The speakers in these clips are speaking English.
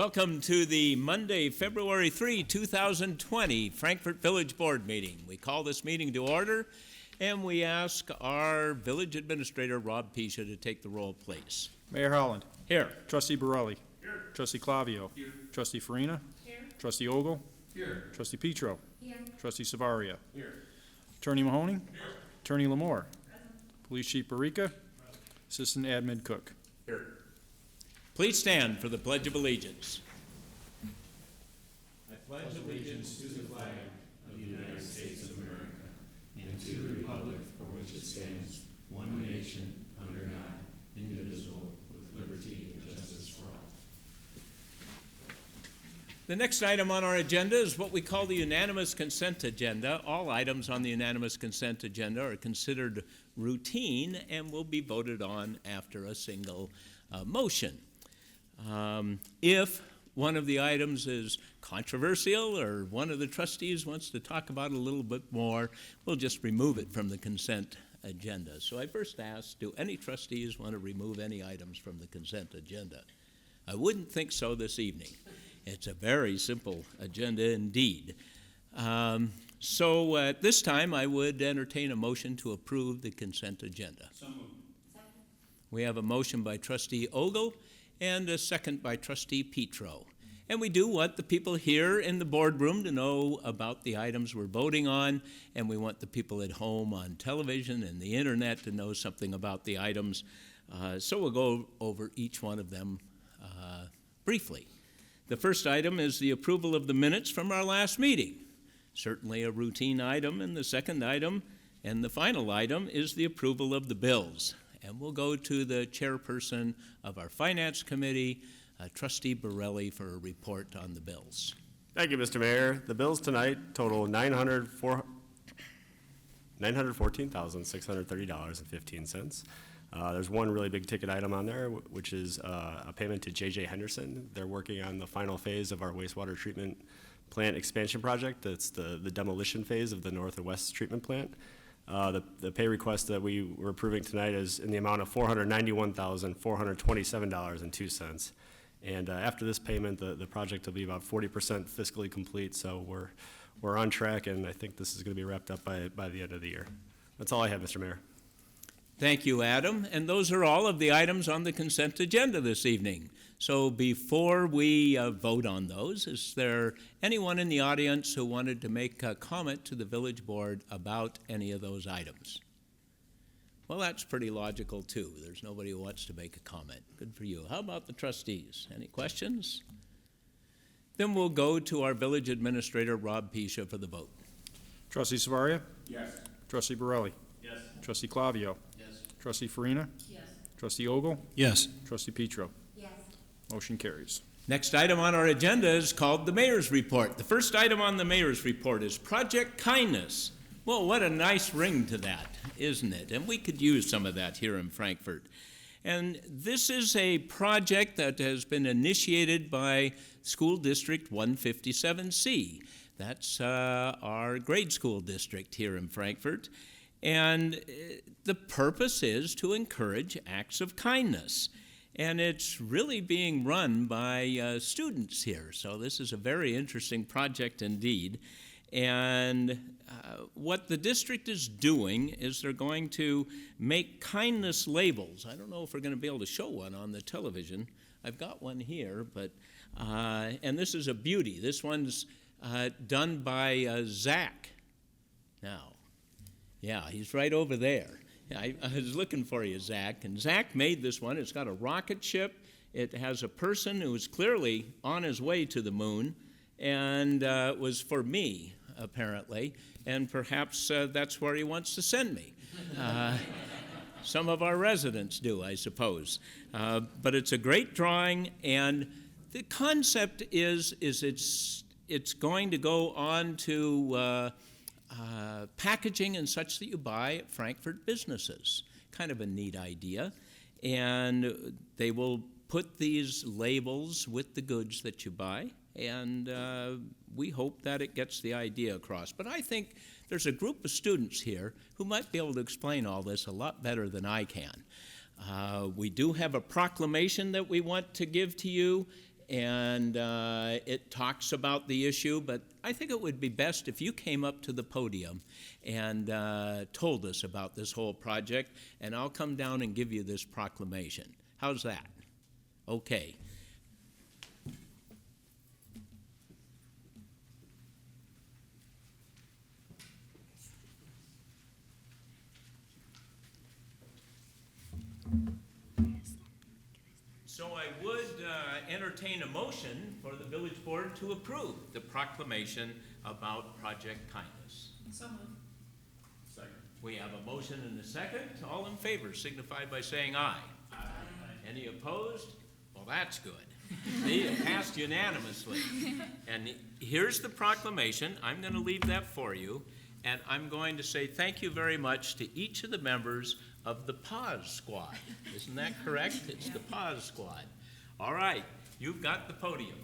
Welcome to the Monday, February 3, 2020 Frankfort Village Board meeting. We call this meeting to order, and we ask our village administrator, Rob Pisha, to take the roll, please. Mayor Holland. Here. Trustee Borelli. Here. Trustee Clavio. Here. Trustee Farina. Here. Trustee Ogle. Here. Trustee Petro. Here. Trustee Savaria. Here. Attorney Mahoney. Here. Attorney Lamore. Present. Police Chief Barica. Assistant Admin Cook. Here. Please stand for the Pledge of Allegiance. I pledge allegiance to the flag of the United States of America and to the republic for which it stands, one nation, under God, indivisible, with liberty and justice for all. The next item on our agenda is what we call the unanimous consent agenda. All items on the unanimous consent agenda are considered routine and will be voted on after a single motion. If one of the items is controversial or one of the trustees wants to talk about it a little bit more, we'll just remove it from the consent agenda. So I first ask, do any trustees want to remove any items from the consent agenda? I wouldn't think so this evening. It's a very simple agenda indeed. So at this time, I would entertain a motion to approve the consent agenda. So moved. We have a motion by Trustee Ogle and a second by Trustee Petro. And we do want the people here in the boardroom to know about the items we're voting on, and we want the people at home on television and the internet to know something about the items. So we'll go over each one of them briefly. The first item is the approval of the minutes from our last meeting. Certainly a routine item, and the second item and the final item is the approval of the bills. And we'll go to the chairperson of our Finance Committee, Trustee Borelli, for a report on the bills. Thank you, Mr. Mayor. The bills tonight total $914,630.15. There's one really big ticket item on there, which is a payment to J.J. Henderson. They're working on the final phase of our wastewater treatment plant expansion project. That's the demolition phase of the north and west treatment plant. The pay request that we were approving tonight is in the amount of $491,427.02. And after this payment, the project will be about 40% fiscally complete. So we're on track, and I think this is going to be wrapped up by the end of the year. That's all I have, Mr. Mayor. Thank you, Adam. And those are all of the items on the consent agenda this evening. So before we vote on those, is there anyone in the audience who wanted to make a comment to the village board about any of those items? Well, that's pretty logical, too. There's nobody who wants to make a comment. Good for you. How about the trustees? Any questions? Then we'll go to our village administrator, Rob Pisha, for the vote. Trustee Savaria. Yes. Trustee Borelli. Yes. Trustee Clavio. Yes. Trustee Farina. Yes. Trustee Ogle. Yes. Trustee Petro. Yes. Motion carries. Next item on our agenda is called the Mayor's Report. The first item on the Mayor's Report is Project Kindness. Well, what a nice ring to that, isn't it? And we could use some of that here in Frankfort. And this is a project that has been initiated by School District 157C. That's our grade school district here in Frankfort. And the purpose is to encourage acts of kindness. And it's really being run by students here. So this is a very interesting project indeed. And what the district is doing is they're going to make kindness labels. I don't know if we're going to be able to show one on the television. I've got one here, but and this is a beauty. This one's done by Zach. Now, yeah, he's right over there. I was looking for you, Zach. And Zach made this one. It's got a rocket ship. It has a person who is clearly on his way to the moon, and it was for me, apparently. And perhaps that's where he wants to send me. Some of our residents do, I suppose. But it's a great drawing, and the concept is it's going to go on to packaging and such that you buy at Frankfort businesses. Kind of a neat idea. And they will put these labels with the goods that you buy, and we hope that it gets the idea across. But I think there's a group of students here who might be able to explain all this a lot better than I can. We do have a proclamation that we want to give to you, and it talks about the issue, but I think it would be best if you came up to the podium and told us about this whole project, and I'll come down and give you this proclamation. How's that? Okay. So I would entertain a motion for the village board to approve the proclamation about Project Kindness. So moved. Second. We have a motion and a second. All in favor signify by saying aye. Aye. Any opposed? Well, that's good. It passed unanimously. And here's the proclamation. I'm going to leave that for you. And I'm going to say thank you very much to each of the members of the Pause Squad. Isn't that correct? It's the Pause Squad. All right, you've got the podium.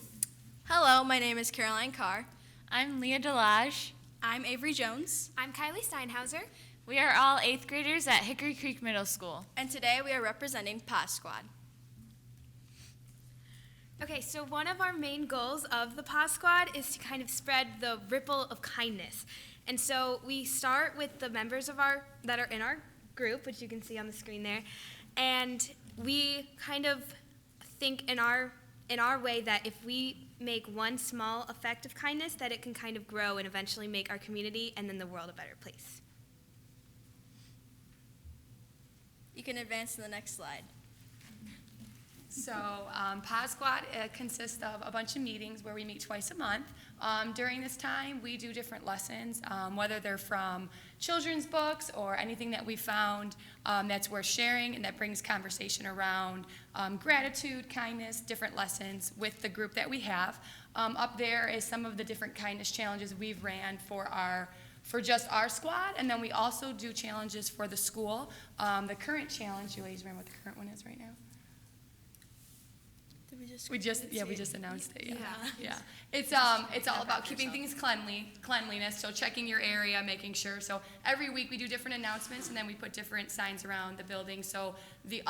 Hello, my name is Caroline Carr. I'm Leah Delage. I'm Avery Jones. I'm Kylie Steinhauser. We are all 8th graders at Hickory Creek Middle School. And today we are representing Pause Squad. Okay, so one of our main goals of the Pause Squad is to kind of spread the ripple of kindness. And so we start with the members of that are in our group, which you can see on the screen there, and we kind of think in our way that if we make one small effect of kindness, that it can kind of grow and eventually make our community and then the world a better place. You can advance to the next slide. So Pause Squad consists of a bunch of meetings where we meet twice a month. During this time, we do different lessons, whether they're from children's books or anything that we found that's worth sharing and that brings conversation around gratitude, kindness, different lessons with the group that we have. Up there is some of the different kindness challenges we've ran for just our squad, and then we also do challenges for the school. The current challenge, you ladies remember what the current one is right now? We just announced it. Yeah. It's all about keeping things cleanliness. So checking your area, making sure. So every week we do different announcements, and then we put different signs around the building so the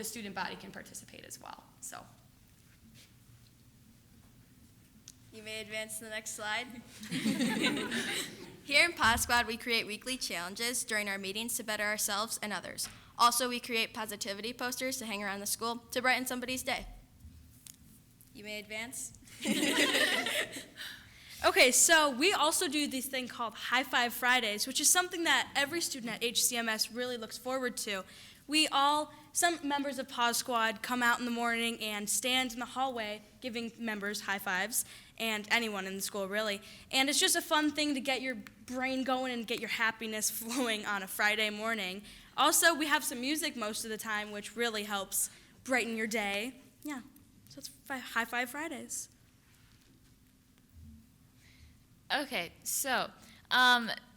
student body can participate as well. So. You may advance to the next slide. Here in Pause Squad, we create weekly challenges during our meetings to better ourselves and others. Also, we create positivity posters to hang around the school to brighten somebody's day. You may advance. Okay, so we also do this thing called High Five Fridays, which is something that every student at HCMS really looks forward to. Some members of Pause Squad come out in the morning and stand in the hallway giving members high fives, and anyone in the school really. And it's just a fun thing to get your brain going and get your happiness flowing on a Friday morning. Also, we have some music most of the time, which really helps brighten your day. Yeah, so it's High Five Fridays. Okay, so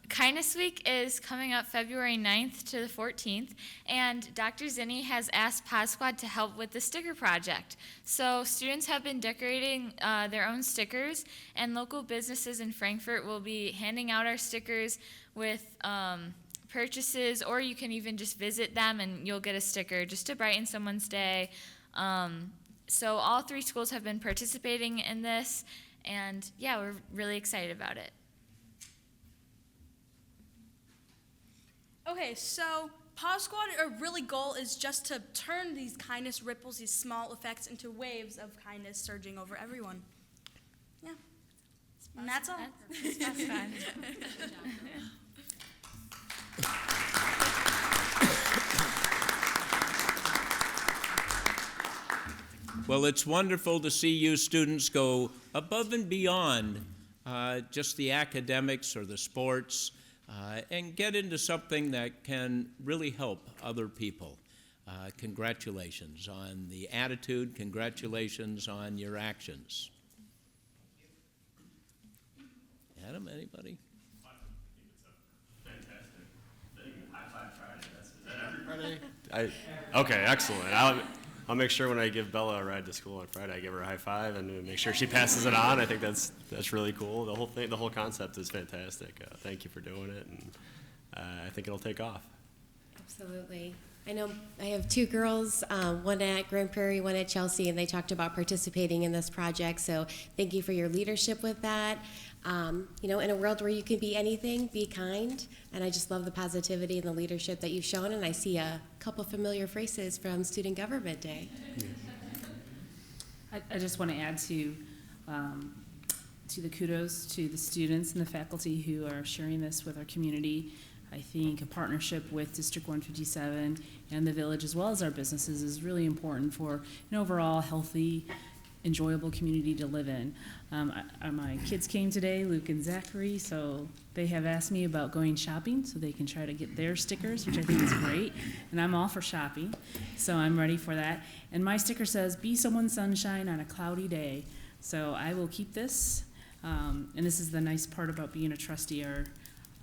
Kindness Week is coming up February 9th to the 14th, and Dr. Zinni has asked Pause Squad to help with the sticker project. So students have been decorating their own stickers, and local businesses in Frankfort will be handing out our stickers with purchases, or you can even just visit them and you'll get a sticker just to brighten someone's day. So all 3 schools have been participating in this, and yeah, we're really excited about it. Okay, so Pause Squad, our really goal is just to turn these kindness ripples, these small effects, into waves of kindness surging over everyone. Yeah, and that's all. That's fun. Well, it's wonderful to see you students go above and beyond just the academics or the sports and get into something that can really help other people. Congratulations on the attitude. Congratulations on your actions. Adam, anybody? I think it's a fantastic thing. High Five Friday. Is that every Friday? Okay, excellent. I'll make sure when I give Bella a ride to school on Friday, I give her a high five and make sure she passes it on. I think that's really cool. The whole concept is fantastic. Thank you for doing it, and I think it'll take off. Absolutely. I know I have two girls, one at Grand Prairie, one at Chelsea, and they talked about participating in this project. So thank you for your leadership with that. In a world where you can be anything, be kind. And I just love the positivity and the leadership that you've shown. And I see a couple familiar faces from Student Government Day. I just want to add to the kudos to the students and the faculty who are sharing this with our community. I think a partnership with District 157 and the village, as well as our businesses, is really important for an overall healthy, enjoyable community to live in. My kids came today, Luke and Zachary, so they have asked me about going shopping so they can try to get their stickers, which I think is great. And I'm all for shopping, so I'm ready for that. And my sticker says, "Be someone's sunshine on a cloudy day." So I will keep this. And this is the nice part about being a trustee,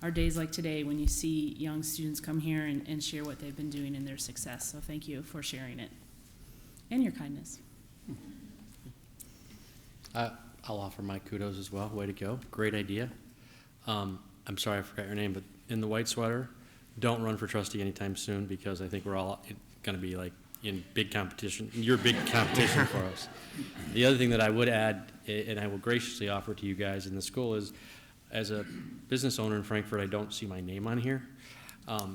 our days like today when you see young students come here and share what they've been doing in their success. So thank you for sharing it and your kindness. I'll offer my kudos as well. Way to go. Great idea. I'm sorry I forgot your name, but in the white sweater, don't run for trustee anytime soon because I think we're all going to be like in big competition. You're big competition for us. The other thing that I would add, and I will graciously offer to you guys in the school, is as a business owner in Frankfort, I don't see my name on here.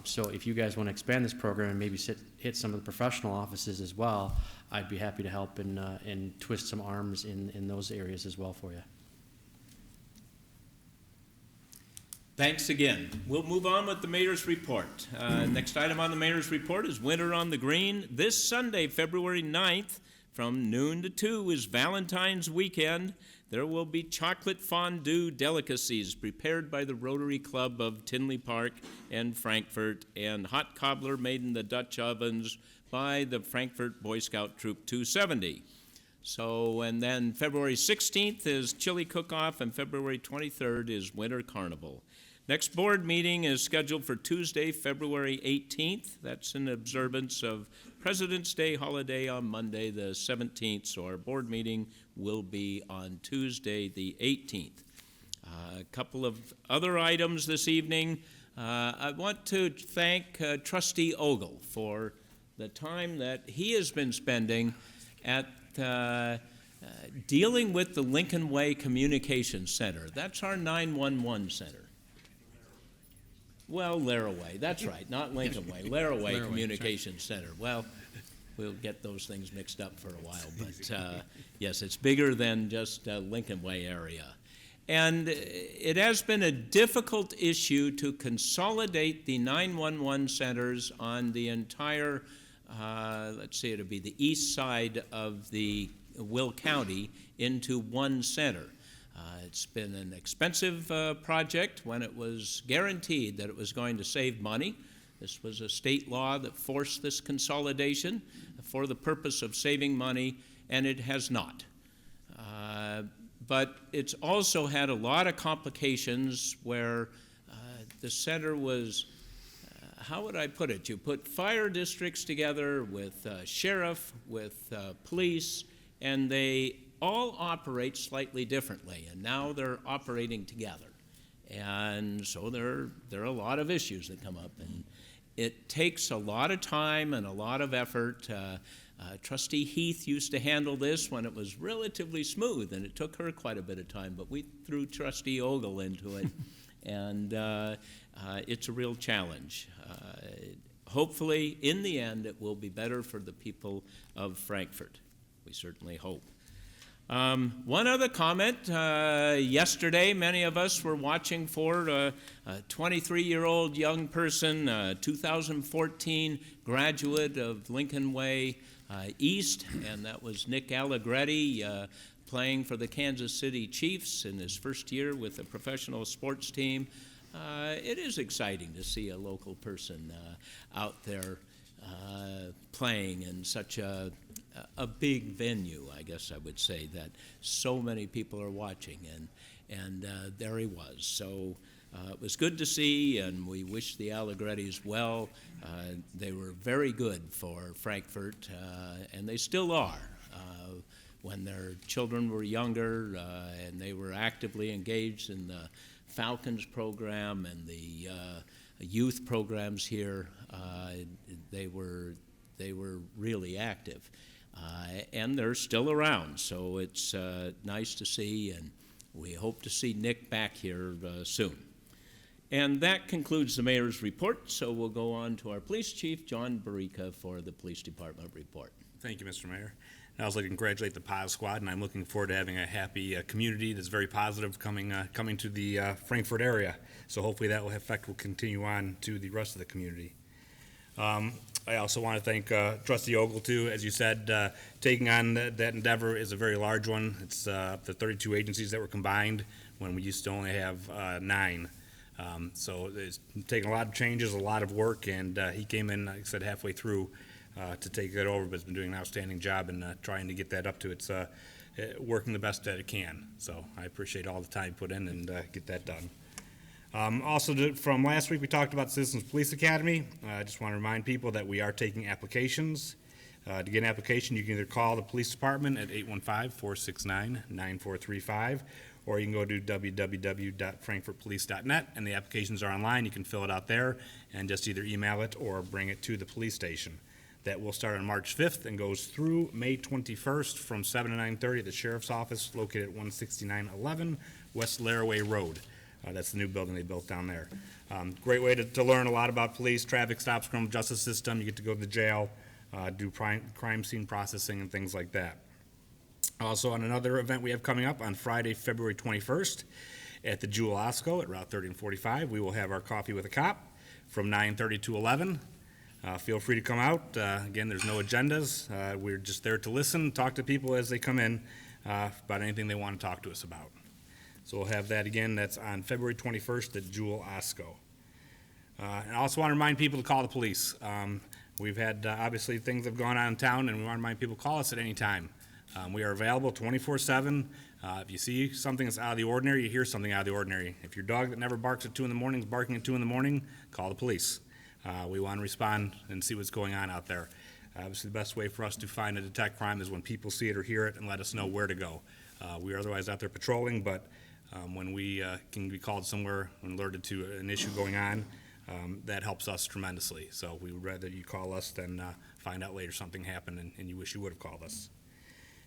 So if you guys want to expand this program and maybe hit some of the professional offices as well, I'd be happy to help and twist some arms in those areas as well for you. Thanks again. We'll move on with the mayor's report. Next item on the mayor's report is Winter on the Green. This Sunday, February 9th, from noon to 2 is Valentine's weekend. There will be chocolate fondue delicacies prepared by the Rotary Club of Tinley Park and Frankfort, and hot cobbler made in the Dutch ovens by the Frankfort Boy Scout Troop 270. So, and then February 16th is Chili Cook-Off, and February 23rd is Winter Carnival. Next board meeting is scheduled for Tuesday, February 18th. That's in observance of President's Day holiday on Monday, the 17th. So our board meeting will be on Tuesday, the 18th. A couple of other items this evening. I want to thank Trustee Ogle for the time that he has been spending at dealing with the Lincoln Way Communications Center. That's our 911 center. Well, Laraway, that's right, not Lincoln Way, Laraway Communications Center. Well, we'll get those things mixed up for a while, but yes, it's bigger than just Lincoln Way area. And it has been a difficult issue to consolidate the 911 centers on the entire, let's see, it'll be the east side of the Will County into one center. It's been an expensive project when it was guaranteed that it was going to save money. This was a state law that forced this consolidation for the purpose of saving money, and it has not. But it's also had a lot of complications where the center was, how would I put it? You put fire districts together with sheriff, with police, and they all operate slightly differently, and now they're operating together. And so there are a lot of issues that come up, and it takes a lot of time and a lot of effort. Trustee Heath used to handle this when it was relatively smooth, and it took her quite a bit of time, but we threw Trustee Ogle into it, and it's a real challenge. Hopefully, in the end, it will be better for the people of Frankfort. We certainly hope. One other comment. Yesterday, many of us were watching for a 23-year-old young person, 2014 graduate of Lincoln Way East, and that was Nick Allegretti, playing for the Kansas City Chiefs in his first year with a professional sports team. It is exciting to see a local person out there playing in such a big venue, I guess I would say, that so many people are watching, and there he was. So it was good to see, and we wish the Allegrettis well. They were very good for Frankfort, and they still are. When their children were younger, and they were actively engaged in the Falcons program and the youth programs here. They were really active. And they're still around, so it's nice to see, and we hope to see Nick back here soon. And that concludes the mayor's report, so we'll go on to our police chief, John Barica, for the police department report. Thank you, Mr. Mayor. And I would like to congratulate the POS squad, and I'm looking forward to having a happy community that's very positive coming to the Frankfort area. So hopefully that effect will continue on to the rest of the community. I also want to thank Trustee Ogle, too. As you said, taking on that endeavor is a very large one. It's the 32 agencies that were combined when we used to only have 9. So it's taken a lot of changes, a lot of work, and he came in, like I said, halfway through to take that over, but has been doing an outstanding job in trying to get that up to its working the best that it can. So I appreciate all the time put in and get that done. Also, from last week, we talked about Citizens Police Academy. I just want to remind people that we are taking applications. To get an application, you can either call the police department at 815-469-9435, or you can go to www.frankfortpolice.net, and the applications are online. You can fill it out there and just either email it or bring it to the police station. That will start on March 5th and goes through May 21st from 7 to 9:30 at the Sheriff's Office located at 16911 West Laraway Road. That's the new building they built down there. Great way to learn a lot about police, traffic stops, criminal justice system. You get to go to the jail, do crime scene processing and things like that. Also, on another event we have coming up on Friday, February 21st at the Jewel Osco at Route 30 and 45, we will have our Coffee with a Cop from 9:30 to 11. Feel free to come out. Again, there's no agendas. We're just there to listen, talk to people as they come in about anything they want to talk to us about. So we'll have that again. That's on February 21st at Jewel Osco. And I also want to remind people to call the police. We've had, obviously, things have gone on in town, and we want to remind people to call us at any time. We are available 24/7. If you see something that's out of the ordinary, you hear something out of the ordinary. If your dog that never barks at 2 in the morning is barking at 2 in the morning, call the police. We want to respond and see what's going on out there. Obviously, the best way for us to find and detect crime is when people see it or hear it and let us know where to go. We are otherwise out there patrolling, but when we can be called somewhere and alerted to an issue going on, that helps us tremendously. So we would rather you call us than find out later something happened and you wish you would have called us.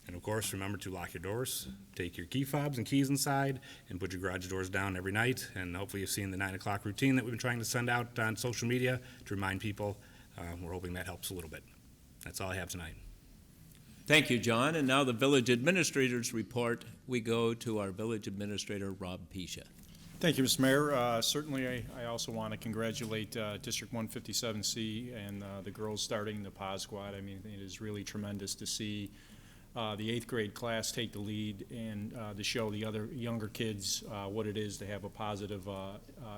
And of course, remember to lock your doors, take your key fobs and keys inside, and put your garage doors down every night. And hopefully you've seen the 9 o'clock routine that we've been trying to send out on social media to remind people. We're hoping that helps a little bit. That's all I have tonight. Thank you, John. And now the village administrator's report. We go to our village administrator, Rob Pisha. Thank you, Mr. Mayor. Certainly, I also want to congratulate District 157C and the girls starting the POS squad. I mean, it is really tremendous to see the 8th grade class take the lead and to show the other younger kids what it is to have a positive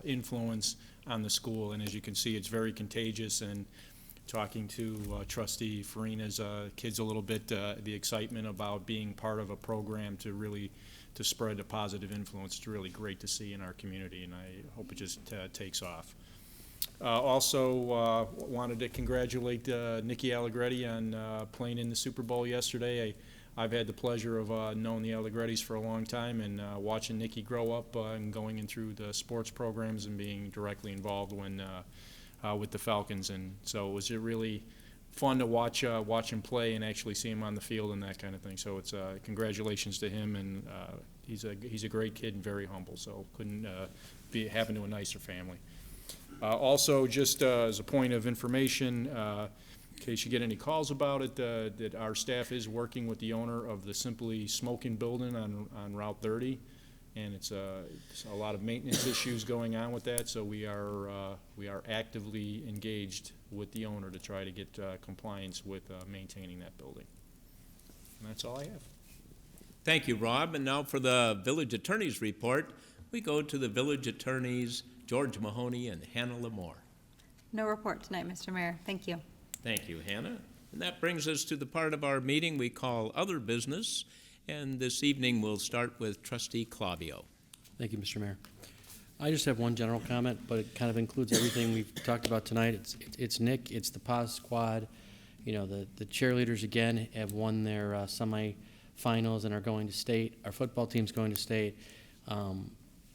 influence on the school. And as you can see, it's very contagious. And talking to Trustee Farina's kids a little bit, the excitement about being part of a program to spread a positive influence is really great to see in our community, and I hope it just takes off. Also, wanted to congratulate Nikki Allegretti on playing in the Super Bowl yesterday. I've had the pleasure of knowing the Allegrettis for a long time and watching Nikki grow up and going in through the sports programs and being directly involved when with the Falcons. And so it was really fun to watch him play and actually see him on the field and that kind of thing. So it's congratulations to him, and he's a great kid and very humble. So couldn't happen to a nicer family. Also, just as a point of information, in case you get any calls about it, that our staff is working with the owner of the Simply Smoking building on Route 30, and it's a lot of maintenance issues going on with that. So we are actively engaged with the owner to try to get compliance with maintaining that building. And that's all I have. Thank you, Rob. And now for the village attorney's report, we go to the village attorneys, George Mahoney and Hannah Lamore. No report tonight, Mr. Mayor. Thank you. Thank you, Hannah. And that brings us to the part of our meeting we call Other Business. And this evening we'll start with Trustee Clavio. Thank you, Mr. Mayor. I just have one general comment, but it kind of includes everything we've talked about tonight. It's Nick, it's the POS squad. You know, the cheerleaders again have won their semi-finals and are going to state. Our football team's going to state.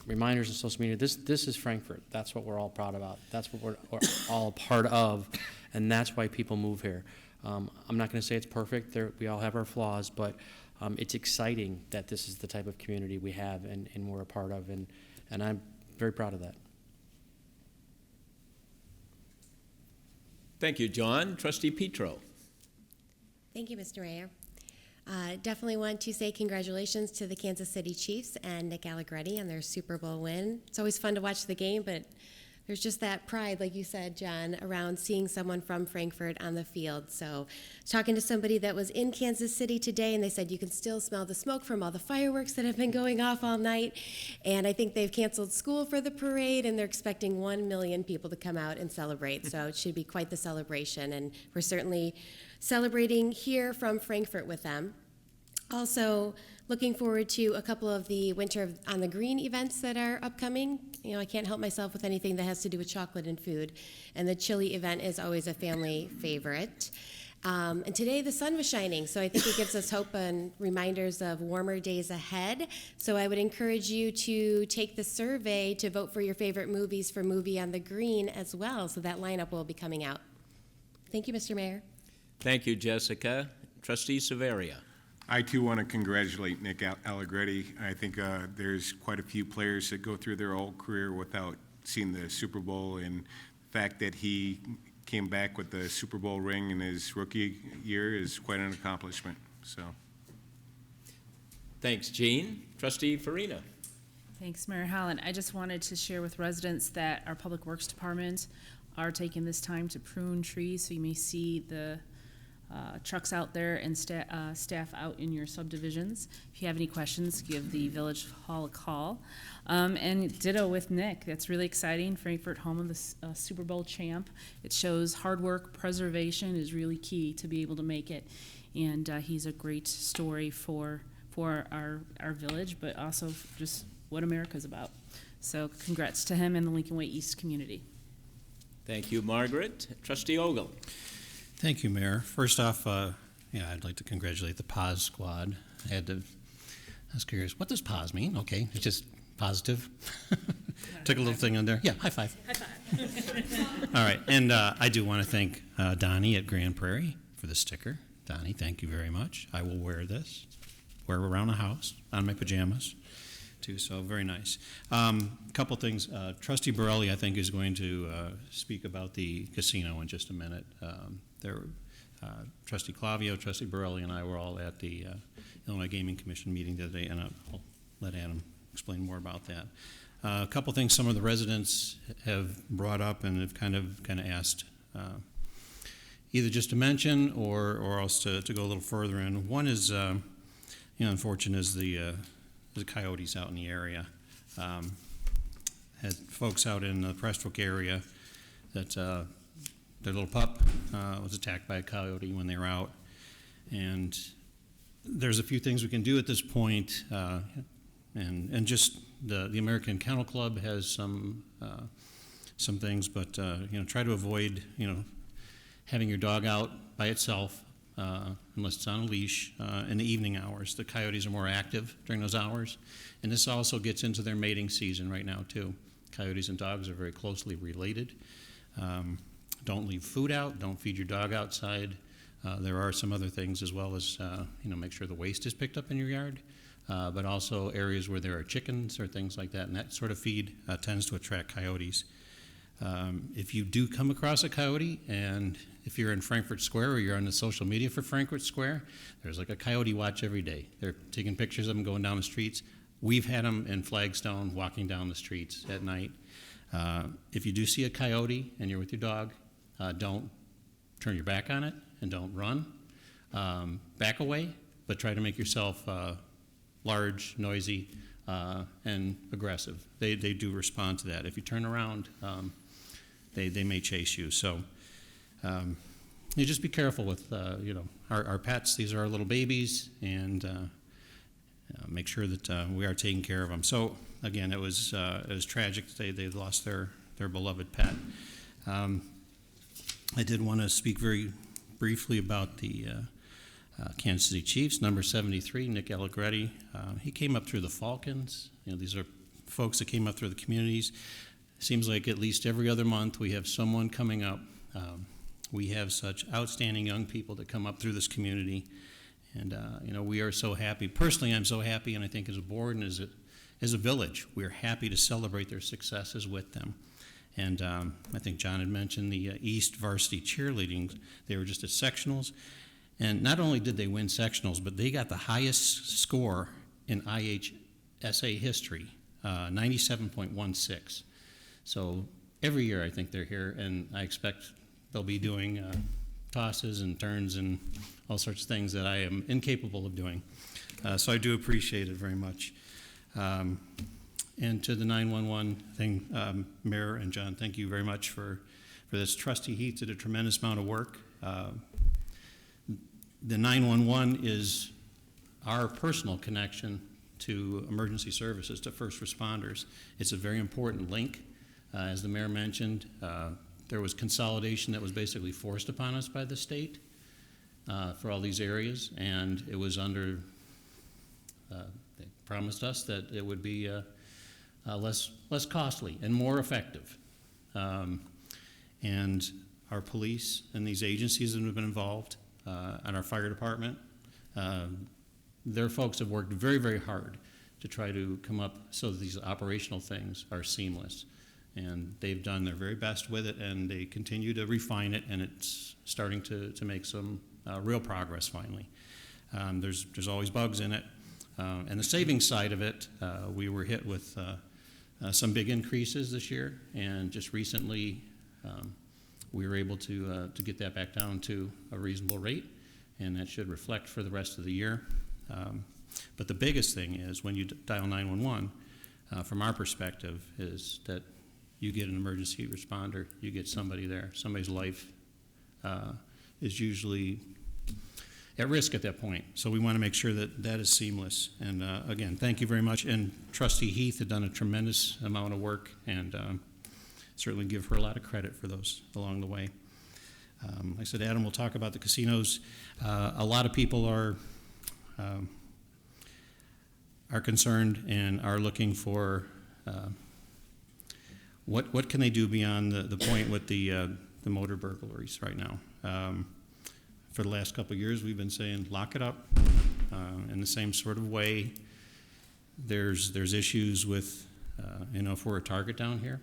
reminders on social media. This is Frankfort. That's what we're all proud about. That's what we're all part of, and that's why people move here. I'm not going to say it's perfect. We all have our flaws, but it's exciting that this is the type of community we have and we're a part of, and I'm very proud of that. Thank you, John. Trustee Petro. Thank you, Mr. Mayor. Definitely want to say congratulations to the Kansas City Chiefs and Nick Allegretti on their Super Bowl win. It's always fun to watch the game, but there's just that pride, like you said, John, around seeing someone from Frankfort on the field. So I was talking to somebody that was in Kansas City today, and they said you can still smell the smoke from all the fireworks that have been going off all night. And I think they've canceled school for the parade, and they're expecting 1 million people to come out and celebrate. So it should be quite the celebration, and we're certainly celebrating here from Frankfort with them. Also, looking forward to a couple of the Winter on the Green events that are upcoming. You know, I can't help myself with anything that has to do with chocolate and food, and the chili event is always a family favorite. And today the sun was shining, so I think it gives us hope and reminders of warmer days ahead. So I would encourage you to take the survey to vote for your favorite movies for Movie on the Green as well, so that lineup will be coming out. Thank you, Mr. Mayor. Thank you, Jessica. Trustee Severia. I, too, want to congratulate Nick Allegretti. I think there's quite a few players that go through their whole career without seeing the Super Bowl, and the fact that he came back with the Super Bowl ring in his rookie year is quite an accomplishment. So, thanks, Gene. Trustee Farina. Thanks, Mayor Holland. I just wanted to share with residents that our Public Works Department are taking this time to prune trees, so you may see the trucks out there and staff out in your subdivisions. If you have any questions, give the Village Hall a call. And ditto with Nick. That's really exciting. Frankfort, home of the Super Bowl champ. It shows hard work, preservation is really key to be able to make it. And he's a great story for our village, but also just what America's about. So congrats to him and the Lincoln Way East community. Thank you, Margaret. Trustee Ogle. Thank you, Mayor. First off, I'd like to congratulate the PAS squad. I was curious, what does PAS mean? Okay, it's just positive. Took a little thing on there. Yeah, high five. High five. All right, and I do want to thank Donnie at Grand Prairie for the sticker. Donnie, thank you very much. I will wear it around the house, on my pajamas, too, so very nice. Couple things. Trustee Borelli, I think, is going to speak about the casino in just a minute. Trustee Clavio, Trustee Borelli, and I were all at the Illinois Gaming Commission meeting today, and I'll let Adam explain more about that. A couple things some of the residents have brought up and have kind of asked either just to mention or else to go a little further in. One is, unfortunate is the coyotes out in the area. Had folks out in the Prestwick area that their little pup was attacked by a coyote when they were out. And there's a few things we can do at this point, and just the American Kennel Club has some things, but try to avoid having your dog out by itself unless it's on a leash in the evening hours. The coyotes are more active during those hours, and this also gets into their mating season right now too. Coyotes and dogs are very closely related. Don't leave food out. Don't feed your dog outside. There are some other things as well as, make sure the waste is picked up in your yard, but also areas where there are chickens or things like that, and that sort of feed tends to attract coyotes. If you do come across a coyote, and if you're in Frankfort Square or you're on the social media for Frankfort Square, there's like a coyote watch every day. They're taking pictures of them going down the streets. We've had them in Flagstone walking down the streets at night. If you do see a coyote and you're with your dog, don't turn your back on it and don't run. Back away, but try to make yourself large, noisy, and aggressive. They do respond to that. If you turn around, they may chase you. So you just be careful with our pets. These are our little babies, and make sure that we are taking care of them. So again, it was tragic. They lost their beloved pet. I did want to speak very briefly about the Kansas City Chiefs, number 73, Nick Allegretti. He came up through the Falcons. These are folks that came up through the communities. Seems like at least every other month we have someone coming up. We have such outstanding young people that come up through this community. And, we are so happy. Personally, I'm so happy, and I think as a board and as a village, we're happy to celebrate their successes with them. And I think John had mentioned the East varsity cheerleading. They were just at sectionals. And not only did they win sectionals, but they got the highest score in IHSA history, 97.16. So every year I think they're here, and I expect they'll be doing tosses and turns and all sorts of things that I am incapable of doing. So I do appreciate it very much. And to the 911 thing, Mayor and John, thank you very much for this. Trustee Heath did a tremendous amount of work. The 911 is our personal connection to emergency services, to first responders. It's a very important link. As the mayor mentioned, there was consolidation that was basically forced upon us by the state for all these areas, and it was under, they promised us that it would be less costly and more effective. And our police and these agencies that have been involved, and our fire department, their folks have worked very, very hard to try to come up so that these operational things are seamless. And they've done their very best with it, and they continue to refine it, and it's starting to make some real progress finally. There's always bugs in it. And the savings side of it, we were hit with some big increases this year, and just recently we were able to get that back down to a reasonable rate, and that should reflect for the rest of the year. But the biggest thing is when you dial 911, from our perspective, is that you get an emergency responder, you get somebody there. Somebody's life is usually at risk at that point. So we want to make sure that that is seamless. And again, thank you very much. And Trustee Heath had done a tremendous amount of work, and certainly give her a lot of credit for those along the way. Like I said, Adam will talk about the casinos. A lot of people are concerned and are looking for what can they do beyond the point with the motor burglaries right now. For the last couple of years, we've been saying lock it up. In the same sort of way, there's issues with if we're a target down here.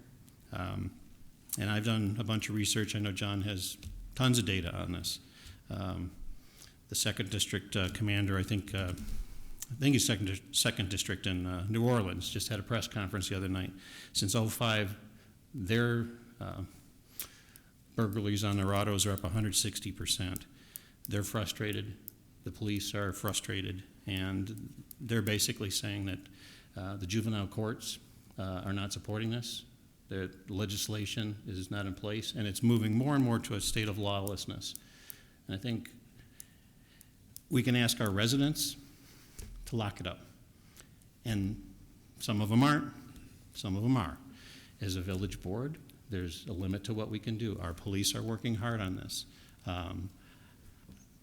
And I've done a bunch of research. I know John has tons of data on this. The second district commander, I think he's second district in New Orleans, just had a press conference the other night. Since 2005, their burglaries on their autos are up 160%. They're frustrated. The police are frustrated, and they're basically saying that the juvenile courts are not supporting this. The legislation is not in place, and it's moving more and more to a state of lawlessness. And I think we can ask our residents to lock it up. And some of them aren't, some of them are. As a village board, there's a limit to what we can do. Our police are working hard on this.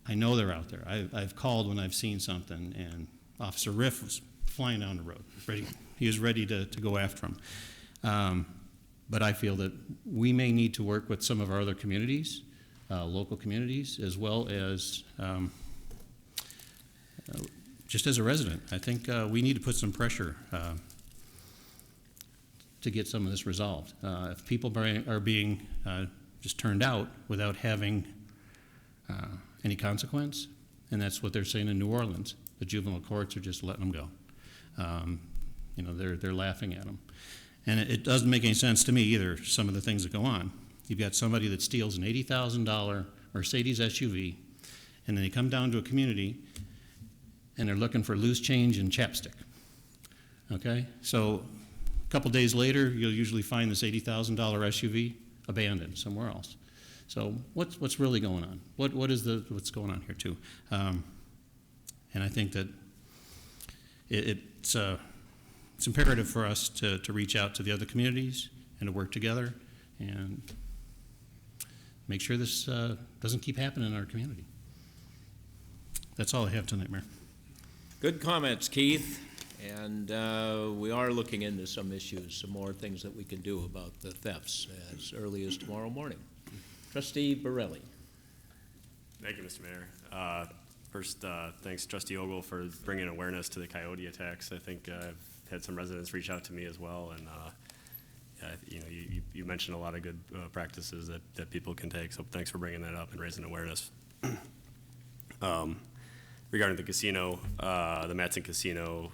I know they're out there. I've called when I've seen something, and Officer Riff was flying down the road. He was ready to go after him. But I feel that we may need to work with some of our other communities, local communities, as well as just as a resident. I think we need to put some pressure to get some of this resolved. If people are being just turned out without having any consequence, and that's what they're saying in New Orleans, the juvenile courts are just letting them go. They're laughing at them. And it doesn't make any sense to me either, some of the things that go on. You've got somebody that steals an $80,000 Mercedes SUV, and then they come down to a community, and they're looking for loose change and chapstick. Okay? So a couple days later, you'll usually find this $80,000 SUV abandoned somewhere else. So what's really going on? What's going on here too? And I think that it's imperative for us to reach out to the other communities and to work together and make sure this doesn't keep happening in our community. That's all I have tonight, Mayor. Good comments, Keith. And we are looking into some issues, some more things that we can do about the thefts as early as tomorrow morning. Trustee Borelli. Thank you, Mr. Mayor. First, thanks Trustee Ogle for bringing awareness to the coyote attacks. I think I've had some residents reach out to me as well, and you mentioned a lot of good practices that people can take, so thanks for bringing that up and raising awareness. Regarding the casino, the Matson Casino,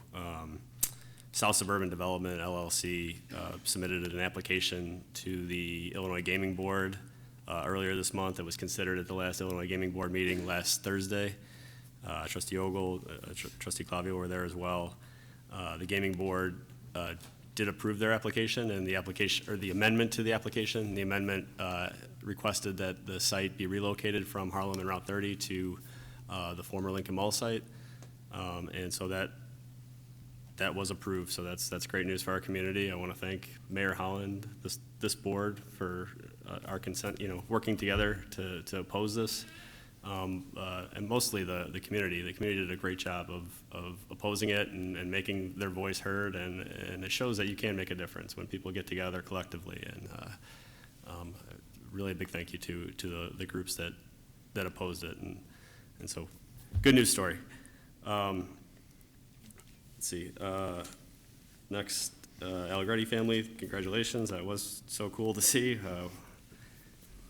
South Suburban Development LLC submitted an application to the Illinois Gaming Board earlier this month. It was considered at the last Illinois Gaming Board meeting last Thursday. Trustee Ogle, Trustee Clavio were there as well. The Gaming Board did approve their application, and the application, or the amendment to the application. The amendment requested that the site be relocated from Harlem and Route 30 to the former Lincoln Mall site, and so that was approved. So that's great news for our community. I want to thank Mayor Holland, this board for our consent, working together to oppose this, and mostly the community. The community did a great job of opposing it and making their voice heard, and it shows that you can make a difference when people get together collectively. And really a big thank you to the groups that opposed it. And so, good news story. Let's see. Next, Allegretti family, congratulations. That was so cool to see.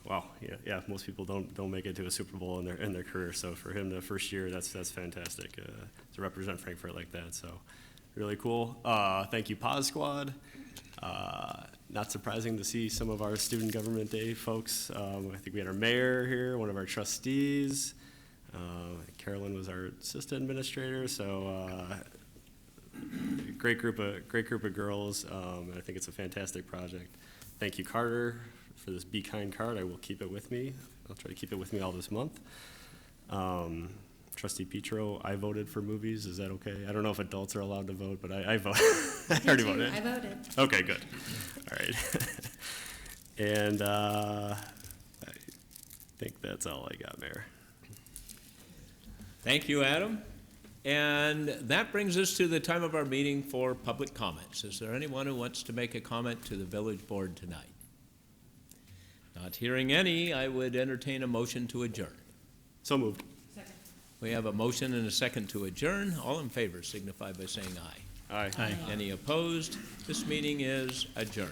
Wow, yeah. Most people don't make it to a Super Bowl in their career. So for him, the first year, that's fantastic to represent Frankfort like that. So really cool. Thank you, Paz Squad. Not surprising to see some of our Student Government Day folks. I think we had our mayor here, one of our trustees. Carolyn was our assistant administrator, so great group of girls, and I think it's a fantastic project. Thank you, Carter, for this Be Kind card. I will keep it with me. I'll try to keep it with me all this month. Trustee Petro, I voted for movies. Is that okay? I don't know if adults are allowed to vote, but I voted. I already voted. I voted. Okay, good. All right. And I think that's all I got, Mayor. Thank you, Adam. And that brings us to the time of our meeting for public comments. Is there anyone who wants to make a comment to the village board tonight? Not hearing any, I would entertain a motion to adjourn. So moved. Second. We have a motion and a second to adjourn. All in favor signify by saying aye. Aye. Any opposed? This meeting is adjourned.